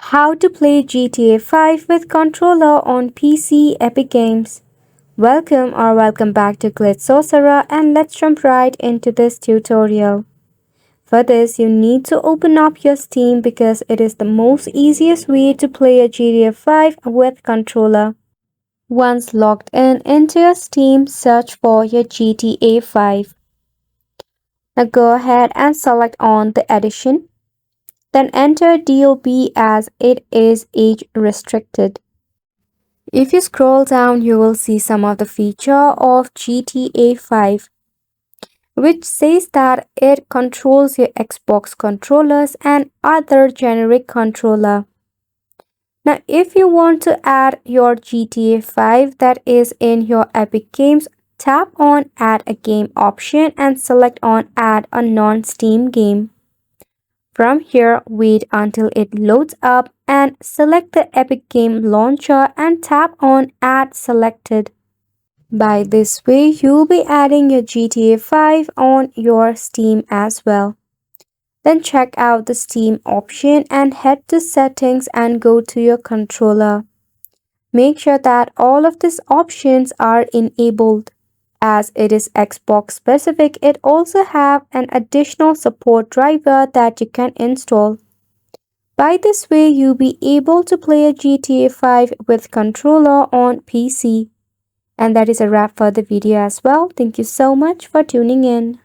How to play GTA 5 with controller on PC Epic Games. Welcome back to Glitch Sorcerer, and let's jump right into this tutorial. For this, you need to open up your Steam because it is the most easiest way to play a GTA 5 with controller. Once logged into your Steam, search for your GTA 5. Now go ahead and select on the edition. Then enter DOB as it is age restricted. If you scroll down, you will see some of the feature of GTA 5, which says that it controls your Xbox controllers and other generic controller. Now, if you want to add your GTA 5 that is in your Epic Games, tap on Add a Game option and select on Add a non-Steam game. From here, wait until it loads up and select the Epic Game Launcher and tap on Add Selected. By this way, you'll be adding your GTA 5 on your Steam as well. Then check out the Steam option and head to Settings and go to your controller. Make sure that all of these options are enabled. As it is Xbox specific, it also have an additional support driver that you can install. By this way, you'll be able to play a GTA 5 with controller on PC. And that is a wrap for the video as well. Thank you so much for tuning in.